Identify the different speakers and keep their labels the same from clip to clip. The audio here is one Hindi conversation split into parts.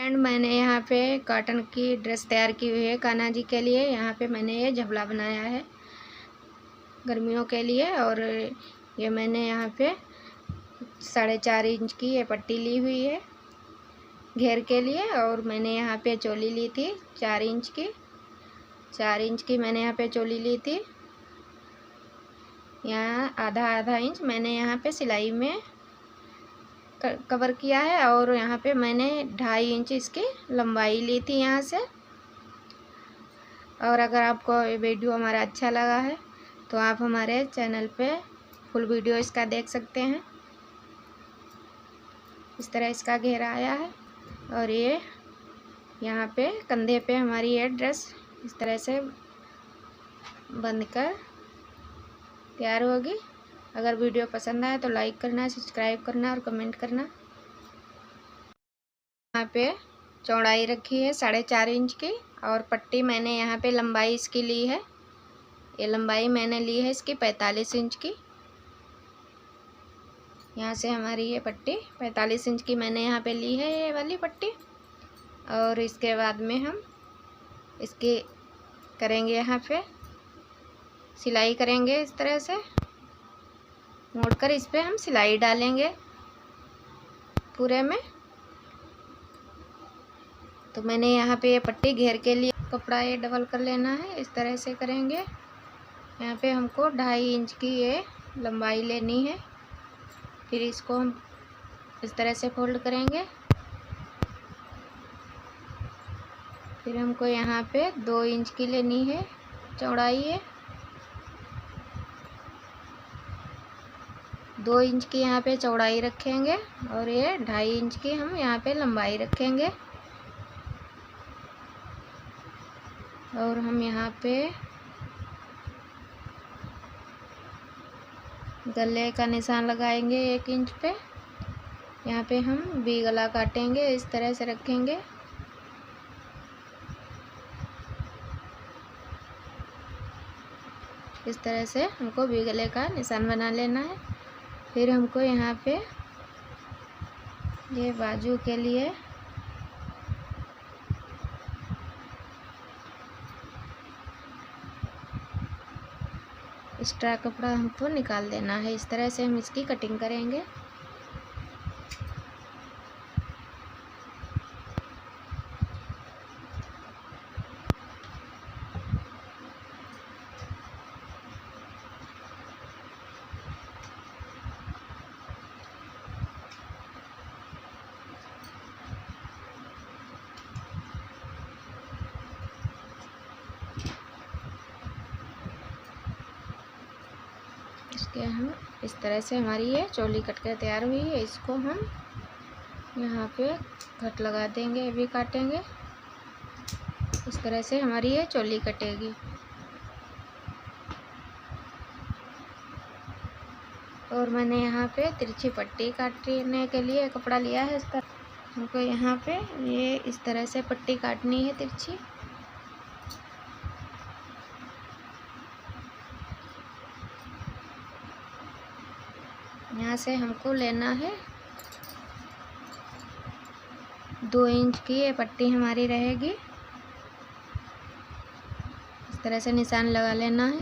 Speaker 1: एंड मैंने यहाँ पे कॉटन की ड्रेस तैयार की हुई है कान्हा जी के लिए। यहाँ पे मैंने ये झबला बनाया है गर्मियों के लिए। और ये मैंने यहाँ पे 4.5 इंच की ये पट्टी ली हुई है घेर के लिए। और मैंने यहाँ पे चोली ली थी 4 इंच की। 4 इंच की मैंने यहाँ पे चोली ली थी। यहाँ आधा इंच मैंने यहाँ पे सिलाई में कवर किया है। और यहाँ पे मैंने 2.5 इंच इसकी लंबाई ली थी यहाँ से। और अगर आपको ये वीडियो हमारा अच्छा लगा है तो आप हमारे चैनल पे फुल वीडियो इसका देख सकते हैं। इस तरह इसका घेरा आया है। और ये यहाँ पे कंधे पे हमारी ये ड्रेस इस तरह से बनकर तैयार होगी। अगर वीडियो पसंद आए तो लाइक करना, सब्सक्राइब करना और कमेंट करना। यहाँ पे चौड़ाई रखी है 4.5 इंच की। और पट्टी मैंने यहाँ पे लंबाई इसकी ली है, ये लंबाई मैंने ली है इसकी 45 इंच की। यहाँ से हमारी ये पट्टी 45 इंच की मैंने यहाँ पे ली है ये वाली पट्टी। और इसके बाद में हम इसकी करेंगे यहाँ पे सिलाई करेंगे। इस तरह से मोड़कर इस पे हम सिलाई डालेंगे पूरे में। तो मैंने यहाँ पे ये पट्टी घेर के लिए कपड़ा ये डबल कर लेना है। इस तरह से करेंगे। यहाँ पे हमको 2.5 इंच की ये लंबाई लेनी है। फिर इसको हम इस तरह से फोल्ड करेंगे। फिर हमको यहाँ पे 2 इंच की लेनी है चौड़ाई है। 2 इंच की यहाँ पे चौड़ाई रखेंगे। और ये 2.5 इंच की हम यहाँ पे लंबाई रखेंगे। और हम यहाँ पे गले का निशान लगाएंगे 1 इंच पे। यहाँ पे हम वी गला काटेंगे, इस तरह से रखेंगे। इस तरह से हमको वी गले का निशान बना लेना है। फिर हमको यहाँ पे ये बाजू के लिए एक्स्ट्रा कपड़ा हमको निकाल देना है। इस तरह से हम इसकी कटिंग करेंगे। इसके हम इस तरह से हमारी ये चोली कट कर तैयार हुई है। इसको हम यहाँ पे कट लगा देंगे, भी काटेंगे। इस तरह से हमारी ये चोली कटेगी। और मैंने यहाँ पे तिरछी पट्टी काटने के लिए कपड़ा लिया है। इसका हमको यहाँ पे ये इस तरह से पट्टी काटनी है तिरछी। यहाँ से हमको लेना है 2 इंच की ये पट्टी हमारी रहेगी। इस तरह से निशान लगा लेना है।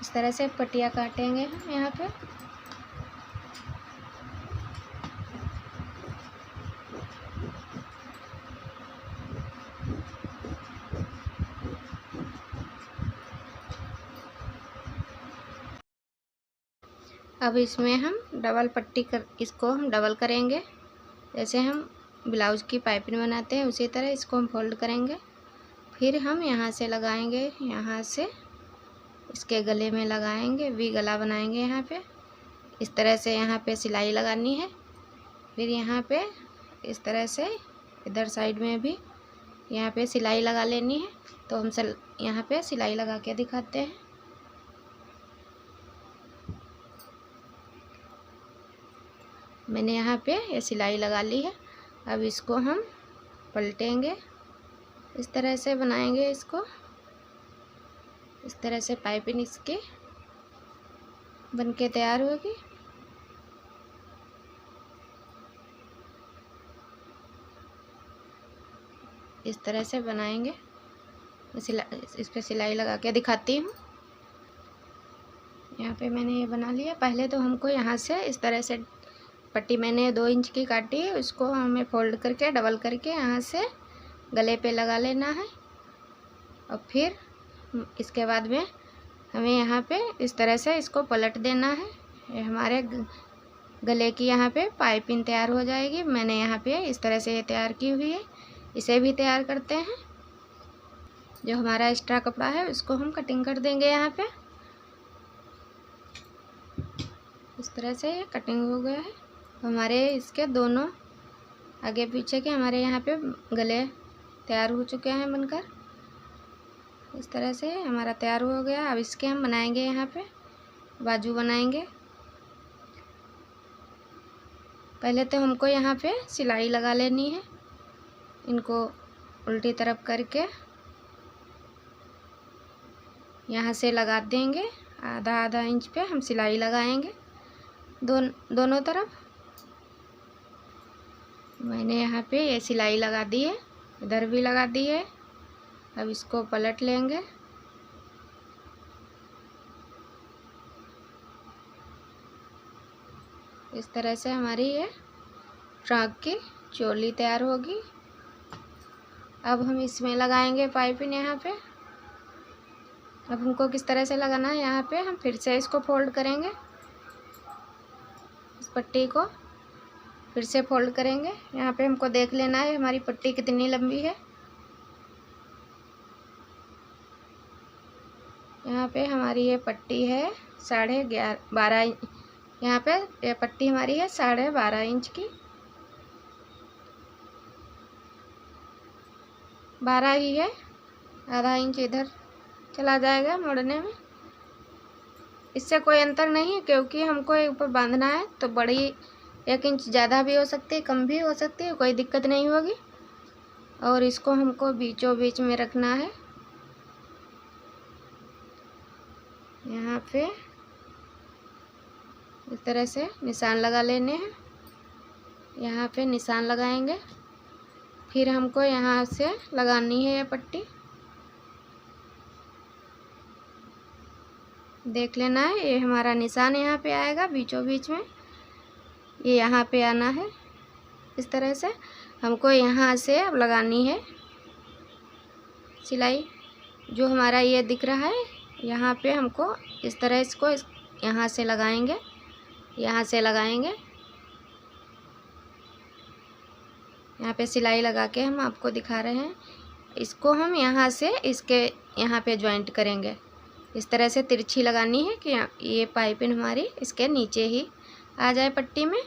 Speaker 1: इस तरह से पट्टियाँ काटेंगे हम यहाँ पे। अब इसमें हम डबल पट्टी इसको हम डबल करेंगे। जैसे हम ब्लाउज़ की पाइपिंग बनाते हैं उसी तरह इसको हम फोल्ड करेंगे। फिर हम यहाँ से लगाएंगे, यहाँ से इसके गले में लगाएंगे, वी गला बनाएंगे यहाँ पे। इस तरह से यहाँ पे सिलाई लगानी है। फिर यहाँ पे इस तरह से इधर साइड में भी यहाँ पे सिलाई लगा लेनी है। तो हम यहाँ पे सिलाई लगा के दिखाते हैं। मैंने यहाँ पे ये सिलाई लगा ली है। अब इसको हम पलटेंगे, इस तरह से बनाएंगे इसको। इस तरह से पाइपिंग इसकी बनके तैयार होगी। इस तरह से बनाएंगे। इस पे सिलाई लगा के दिखाती हूँ। यहाँ पे मैंने ये बना लिया। पहले तो हमको यहाँ से इस तरह से पट्टी मैंने 2 इंच की काटी है, उसको हमें फोल्ड करके डबल करके यहाँ से गले पे लगा लेना है। और फिर इसके बाद में हमें यहाँ पे इस तरह से इसको पलट देना है। ये हमारे गले की यहाँ पे पाइपिंग तैयार हो जाएगी। मैंने यहाँ पे इस तरह से ये तैयार की हुई है। इसे भी तैयार करते हैं। जो हमारा एक्स्ट्रा कपड़ा है उसको हम कटिंग कर देंगे। यहाँ पे इस तरह से ये कटिंग हो गया है। हमारे इसके दोनों आगे पीछे के हमारे यहाँ पे गले तैयार हो चुके हैं बनकर। इस तरह से हमारा तैयार हो गया। अब इसके हम बनाएंगे यहाँ पे बाजू बनाएंगे। पहले तो हमको यहाँ पे सिलाई लगा लेनी है। इनको उल्टी तरफ करके यहाँ से लगा देंगे। आधा इंच पे हम सिलाई लगाएंगे दोनों तरफ। मैंने यहाँ पे ये सिलाई लगा दी है, इधर भी लगा दी है। अब इसको पलट लेंगे। इस तरह से हमारी ये फ्रॉक की चोली तैयार होगी। अब हम इसमें लगाएंगे पाइपिंग यहाँ पे। अब हमको किस तरह से लगाना है, यहाँ पे हम फिर से इसको फोल्ड करेंगे। इस पट्टी को फिर से फोल्ड करेंगे। यहाँ पे हमको देख लेना है हमारी पट्टी कितनी लंबी है। यहाँ पे हमारी ये पट्टी है 12.5 इंच। यहाँ पे ये पट्टी हमारी है 12.5 इंच की। 12 ही है, आधा इंच इधर चला जाएगा मोड़ने में। इससे कोई अंतर नहीं है, क्योंकि हमको ऊपर बांधना है तो बड़ी 1 इंच ज़्यादा भी हो सकती है, कम भी हो सकती है, कोई दिक्कत नहीं होगी। और इसको हमको बीचों बीच में रखना है। यहाँ पे इस तरह से निशान लगा लेने हैं। यहाँ पे निशान लगाएंगे। फिर हमको यहाँ से लगानी है ये पट्टी। देख लेना है, ये हमारा निशान यहाँ पे आएगा बीचों बीच में। ये यहाँ पे आना है। इस तरह से हमको यहाँ से अब लगानी है सिलाई। जो हमारा ये दिख रहा है यहाँ पे हमको इस तरह इसको यहाँ से लगाएंगे, यहाँ से लगाएंगे। यहाँ पे सिलाई लगा के हम आपको दिखा रहे हैं। इसको हम यहाँ से इसके यहाँ पे जॉइंट करेंगे। इस तरह से तिरछी लगानी है कि ये पाइपिंग हमारी इसके नीचे ही आ जाए पट्टी में।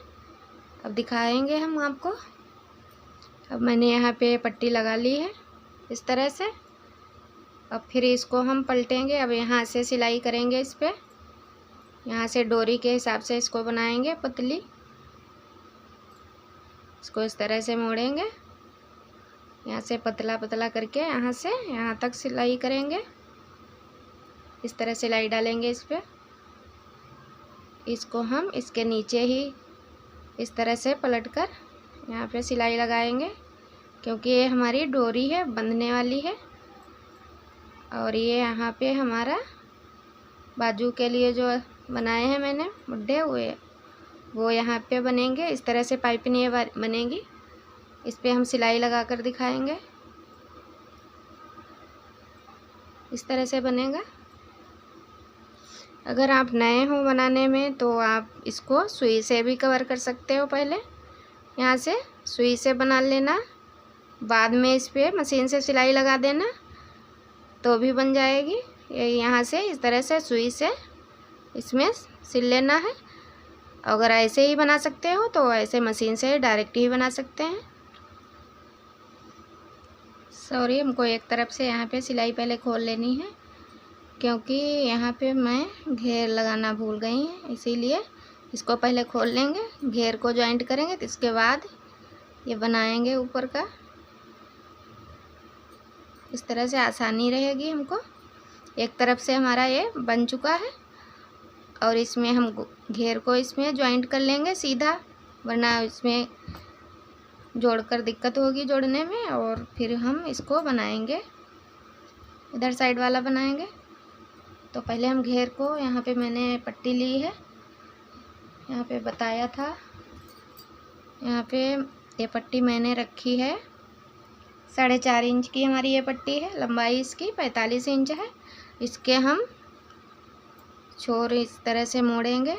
Speaker 1: अब दिखाएंगे हम आपको। अब मैंने यहाँ पे पट्टी लगा ली है इस तरह से। अब फिर इसको हम पलटेंगे। अब यहाँ से सिलाई करेंगे इस पर। यहाँ से डोरी के हिसाब से इसको बनाएंगे पतली। इसको इस तरह से मोड़ेंगे। यहाँ से पतला पतला करके यहाँ से यहाँ तक सिलाई करेंगे। इस तरह सिलाई डालेंगे इस पर। इसको हम इसके नीचे ही इस तरह से पलटकर यहाँ पे सिलाई लगाएंगे, क्योंकि ये हमारी डोरी है बंधने वाली है। और ये यहाँ पे हमारा बाजू के लिए जो बनाए हैं मैंने मुड्ढे वो यहाँ पे बनेंगे। इस तरह से पाइपिंग ये बनेगी। इस पे हम सिलाई लगा कर दिखाएंगे। इस तरह से बनेगा। अगर आप नए हो बनाने में तो आप इसको सुई से भी कवर कर सकते हो। पहले यहाँ से सुई से बना लेना, बाद में इस पे मशीन से सिलाई लगा देना तो भी बन जाएगी। यहाँ से इस तरह से सुई से इसमें सिल लेना है। अगर ऐसे ही बना सकते हो तो ऐसे मशीन से डायरेक्ट ही बना सकते हैं। सॉरी, हमको एक तरफ से यहाँ पे सिलाई पहले खोल लेनी है, क्योंकि यहाँ पे मैं घेर लगाना भूल गई है, इसीलिए इसको पहले खोल लेंगे, घेर को जॉइंट करेंगे, तो इसके बाद ये बनाएंगे ऊपर का। इस तरह से आसानी रहेगी हमको। एक तरफ से हमारा ये बन चुका है और इसमें हम घेर को इसमें ज्वाइंट कर लेंगे सीधा, वरना इसमें जोड़कर दिक्कत होगी जोड़ने में। और फिर हम इसको बनाएंगे, इधर साइड वाला बनाएंगे। तो पहले हम घेर को, यहाँ पे मैंने पट्टी ली है, यहाँ पे बताया था, यहाँ पे ये पट्टी मैंने रखी है 4.5 इंच की हमारी ये पट्टी है, लंबाई इसकी 45 इंच है। इसके हम छोर इस तरह से मोड़ेंगे,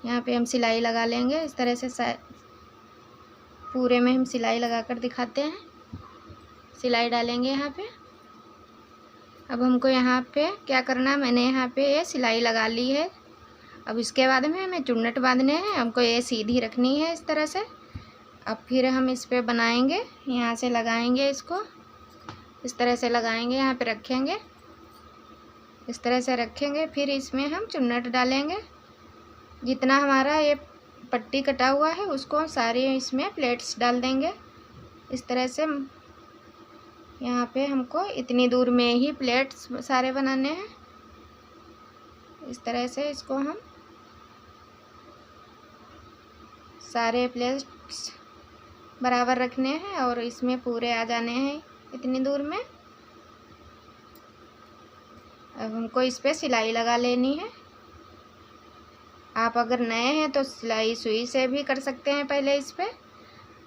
Speaker 1: यहाँ पे हम सिलाई लगा लेंगे इस तरह से। पूरे में हम सिलाई लगाकर दिखाते हैं, सिलाई डालेंगे यहाँ पे। अब हमको यहाँ पे क्या करना, मैंने यहाँ पे ये सिलाई लगा ली है। अब इसके बाद में हमें चुन्नट बांधने हैं, हमको ये सीधी रखनी है इस तरह से। अब फिर हम इस पे बनाएंगे, यहाँ से लगाएंगे इसको, इस तरह से लगाएंगे, यहाँ पे रखेंगे, इस तरह से रखेंगे। फिर इसमें हम चुन्नट डालेंगे, जितना हमारा ये पट्टी कटा हुआ है उसको सारे इसमें प्लेट्स डाल देंगे इस तरह से। यहाँ पे हमको इतनी दूर में ही प्लेट्स सारे बनाने हैं, इस तरह से इसको हम सारे प्लेट्स बराबर रखने हैं और इसमें पूरे आ जाने हैं इतनी दूर में। अब हमको इस पे सिलाई लगा लेनी है। आप अगर नए हैं तो सिलाई सुई से भी कर सकते हैं पहले इस पे,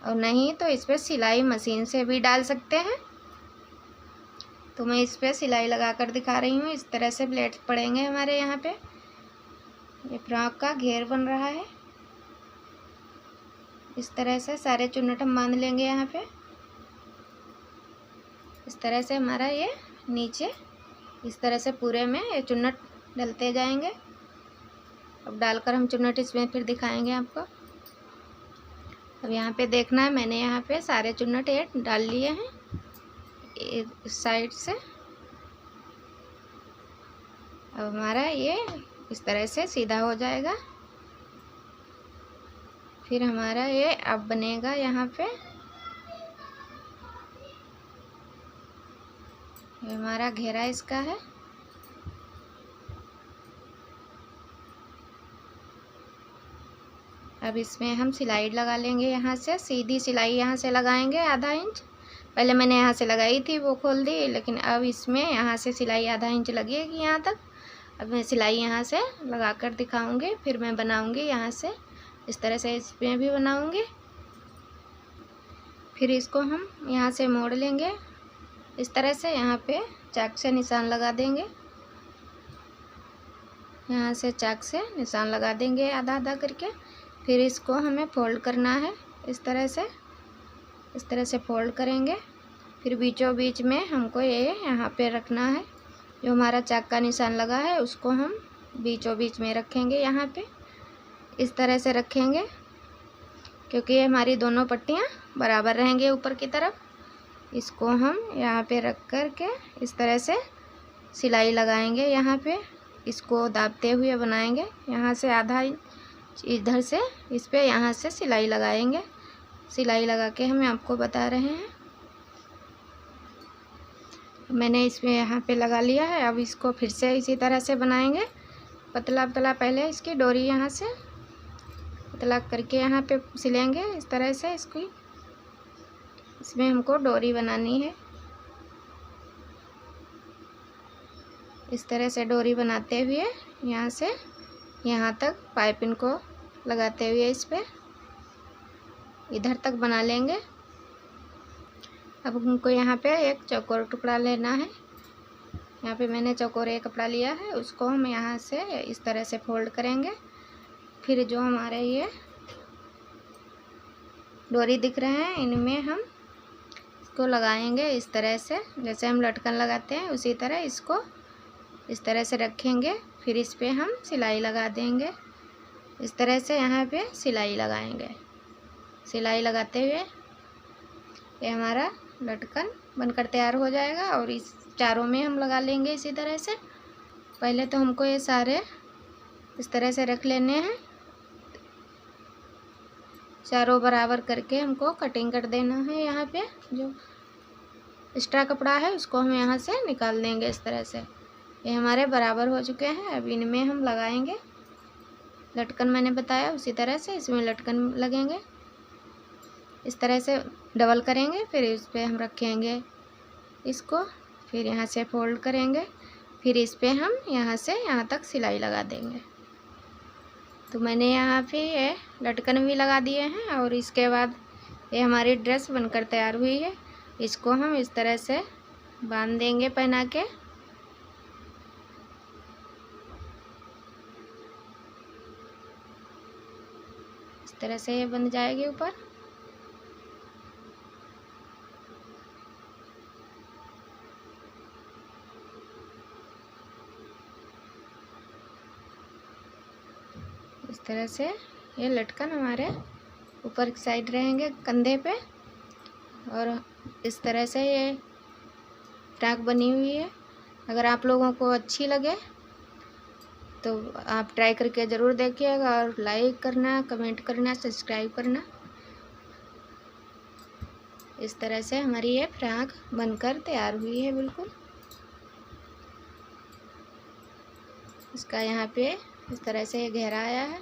Speaker 1: और नहीं तो इस पे सिलाई मशीन से भी डाल सकते हैं। तो मैं इस पे सिलाई लगा कर दिखा रही हूँ। इस तरह से प्लेट्स पड़ेंगे हमारे यहाँ पे। ये फ्रॉक का घेर बन रहा है, इस तरह से सारे चुन्नट हम बांध लेंगे यहाँ पे। इस तरह से हमारा ये नीचे इस तरह से पूरे में ये चुन्नट डलते जाएंगे। अब डालकर हम चुन्नट इसमें फिर दिखाएंगे आपको। अब यहाँ पे देखना है, मैंने यहाँ पे सारे चुन्नट ये डाल लिए हैं इस साइड से। अब हमारा ये इस तरह से सीधा हो जाएगा। फिर हमारा ये अब बनेगा यहाँ पे, ये हमारा घेरा इसका है। अब इसमें हम सिलाई लगा लेंगे, यहाँ से सीधी सिलाई यहाँ से लगाएंगे आधा इंच। पहले मैंने यहाँ से लगाई थी वो खोल दी, लेकिन अब इसमें यहाँ से सिलाई आधा इंच लगेगी यहाँ तक। अब मैं सिलाई यहाँ से लगा कर दिखाऊँगी, फिर मैं बनाऊँगी यहाँ से इस तरह से, इसमें भी बनाऊँगी। फिर इसको हम यहाँ से मोड़ लेंगे इस तरह से, यहाँ पे चाक से निशान लगा देंगे, यहाँ से चाक से निशान लगा देंगे आधा आधा करके। फिर इसको हमें फोल्ड करना है इस तरह से, इस तरह से फोल्ड करेंगे। फिर बीचों बीच में हमको ये यहाँ पे रखना है, जो हमारा चाक का निशान लगा है उसको हम बीचों बीच में रखेंगे, यहाँ पे इस तरह से रखेंगे, क्योंकि ये हमारी दोनों पट्टियाँ बराबर रहेंगे ऊपर की तरफ। इसको हम यहाँ पे रख कर के इस तरह से सिलाई लगाएंगे, यहाँ पे इसको दाबते हुए बनाएंगे। यहाँ से आधा इंच इधर से इस पे यहाँ से सिलाई लगाएंगे, सिलाई लगा के हम आपको बता रहे हैं। मैंने इसमें यहाँ पे लगा लिया है। अब इसको फिर से इसी तरह से बनाएंगे, पतला पतला पहले इसकी डोरी यहाँ से पतला करके यहाँ पे सिलेंगे इस तरह से। इसमें हमको डोरी बनानी है, इस तरह से डोरी बनाते हुए यहाँ से यहाँ तक पाइपिंग को लगाते हुए इस पे इधर तक बना लेंगे। अब हमको यहाँ पे एक चौकोर टुकड़ा लेना है, यहाँ पे मैंने चौकोर एक कपड़ा लिया है, उसको हम यहाँ से इस तरह से फोल्ड करेंगे। फिर जो हमारे ये डोरी दिख रहे हैं इनमें हम इसको लगाएंगे इस तरह से, जैसे हम लटकन लगाते हैं उसी तरह इसको इस तरह से रखेंगे। फिर इस पे हम सिलाई लगा देंगे इस तरह से, यहाँ पे सिलाई लगाएंगे। सिलाई लगाते हुए ये हमारा लटकन बनकर तैयार हो जाएगा। और इस चारों में हम लगा लेंगे इसी तरह से। पहले तो हमको ये सारे इस तरह से रख लेने हैं, चारों बराबर करके हमको कटिंग कर देना है। यहाँ पे जो एक्स्ट्रा कपड़ा है उसको हम यहाँ से निकाल देंगे इस तरह से। ये हमारे बराबर हो चुके हैं। अब इनमें हम लगाएंगे लटकन, मैंने बताया उसी तरह से इसमें लटकन लगेंगे। इस तरह से डबल करेंगे, फिर इस पर हम रखेंगे इसको, फिर यहाँ से फोल्ड करेंगे, फिर इस पर हम यहाँ से यहाँ तक सिलाई लगा देंगे। तो मैंने यहाँ पे ये लटकन भी लगा दिए हैं और इसके बाद ये हमारी ड्रेस बनकर तैयार हुई है। इसको हम इस तरह से बांध देंगे पहना के। इस तरह से ये बन जाएगी ऊपर। इस तरह से ये लटकन हमारे ऊपर की साइड रहेंगे कंधे पे, और इस तरह से ये फ्रॉक बनी हुई है। अगर आप लोगों को अच्छी लगे तो आप ट्राई करके ज़रूर देखिएगा, और लाइक करना, कमेंट करना, सब्सक्राइब करना। इस तरह से हमारी ये फ्रॉक बनकर तैयार हुई है बिल्कुल। इसका यहाँ पे इस तरह से घेरा आया है।